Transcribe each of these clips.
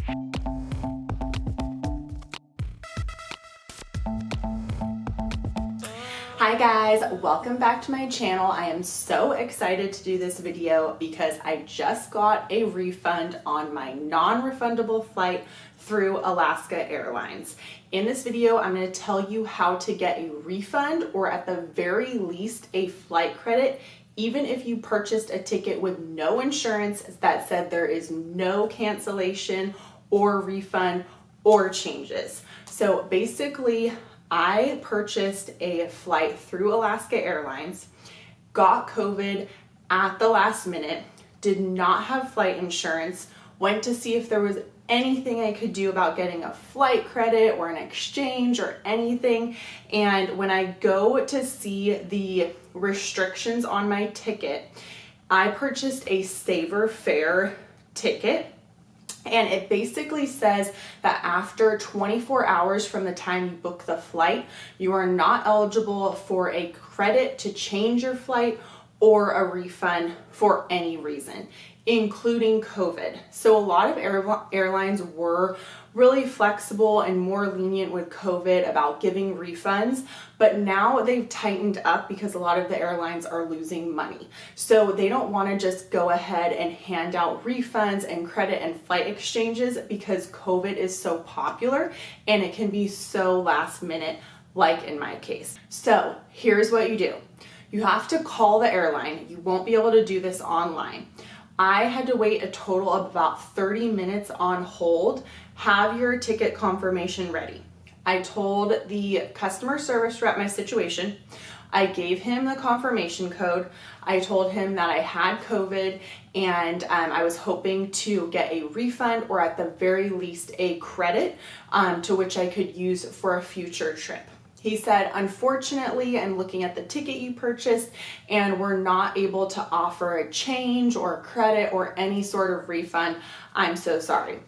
Hi guys, welcome back to my channel. I am so excited to do this video because I just got a refund on my non-refundable flight through Alaska Airlines. In this video, I'm going to tell you how to get a refund, or at the very least a flight credit, even if you purchased a ticket with no insurance that said there is no cancellation or refund or changes. So basically, I purchased a flight through Alaska Airlines, got COVID at the last minute, did not have flight insurance, went to see if there was anything I could do about getting a flight credit or an exchange or anything. And when I go to see the restrictions on my ticket, I purchased a Saver Fare ticket. And it basically says that after 24 hours from the time you book the flight, you are not eligible for a credit to change your flight or a refund for any reason, including COVID. So a lot of airlines were really flexible and more lenient with COVID about giving refunds, but now they've tightened up because a lot of the airlines are losing money. So they don't want to just go ahead and hand out refunds and credit and flight exchanges because COVID is so popular and it can be so last minute, like in my case. So here's what you do. You have to call the airline. You won't be able to do this online. I had to wait a total of about 30 minutes on hold. Have your ticket confirmation ready. I told the customer service rep my situation. I gave him the confirmation code. I told him that I had COVID and I was hoping to get a refund or at the very least a credit to which I could use for a future trip. He said, unfortunately, I'm looking at the ticket you purchased and we're not able to offer a change or a credit or any sort of refund. I'm so sorry.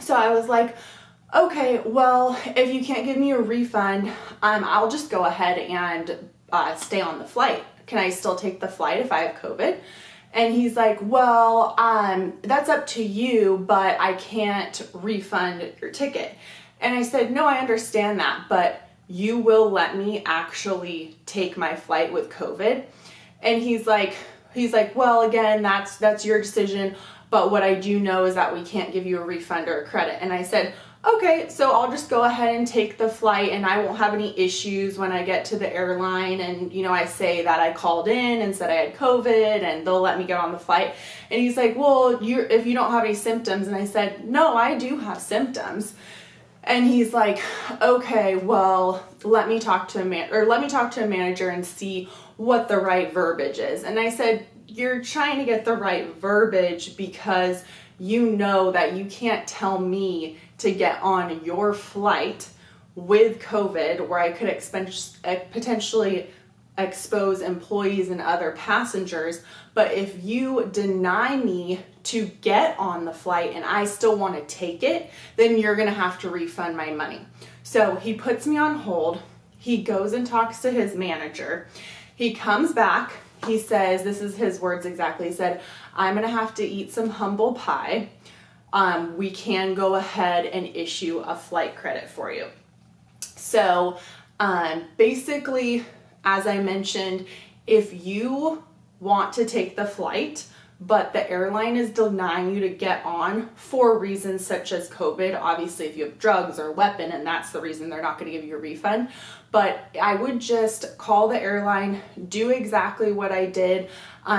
So I was like, okay, well, if you can't give me a refund, I'll just go ahead and stay on the flight. Can I still take the flight if I have COVID? And he's like, well, that's up to you, but I can't refund your ticket. And I said, no, I understand that, but you will let me actually take my flight with COVID? And he's like, well, again, that's your decision, but what I do know is that we can't give you a refund or a credit. And I said, okay, so I'll just go ahead and take the flight and I won't have any issues when I get to the airline and, I say that I called in and said I had COVID and they'll let me get on the flight. And he's like, well, if you don't have any symptoms. And I said, no, I do have symptoms. And he's like, okay, well, let me talk to a manager and see what the right verbiage is. And I said, you're trying to get the right verbiage because you know that you can't tell me to get on your flight with COVID where I could potentially expose employees and other passengers. But if you deny me to get on the flight and I still want to take it, then you're going to have to refund my money. So he puts me on hold. He goes and talks to his manager. He comes back. He says, this is his words exactly. He said, I'm going to have to eat some humble pie. We can go ahead and issue a flight credit for you. So basically, as I mentioned, if you want to take the flight, but the airline is denying you to get on for reasons such as COVID, obviously if you have drugs or a weapon, and that's the reason they're not going to give you a refund. But I would just call the airline, do exactly what I did.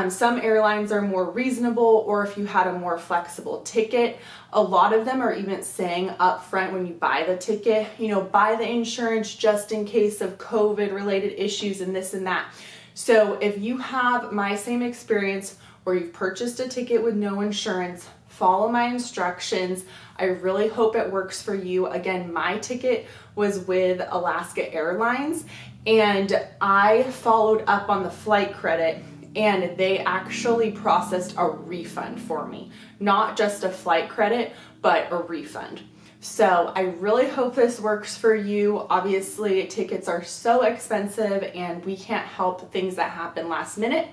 Some airlines are more reasonable, or if you had a more flexible ticket, a lot of them are even saying up front when you buy the ticket, buy the insurance just in case of COVID related issues and this and that. So if you have my same experience where you've purchased a ticket with no insurance, follow my instructions. I really hope it works for you. Again, my ticket was with Alaska Airlines and I followed up on the flight credit and they actually processed a refund for me. Not just a flight credit, but a refund. So I really hope this works for you. Obviously, tickets are so expensive and we can't help things that happen last minute.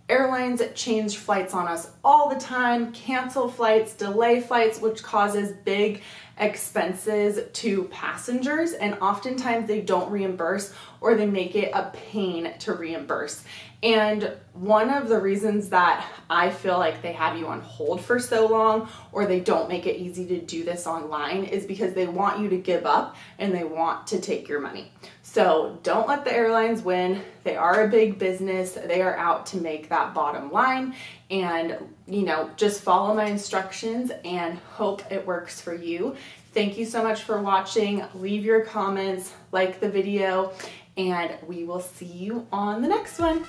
Airlines change flights on us all the time, cancel flights, delay flights, which causes big expenses to passengers, and oftentimes they don't reimburse or they make it a pain to reimburse. And one of the reasons that I feel like they have you on hold for so long, or they don't make it easy to do this online, is because they want you to give up and they want to take your money. So don't let the airlines win. They are a big business. They are out to make that bottom line. And, just follow my instructions and hope it works for you. Thank you so much for watching. Leave your comments, like the video, and we will see you on the next one.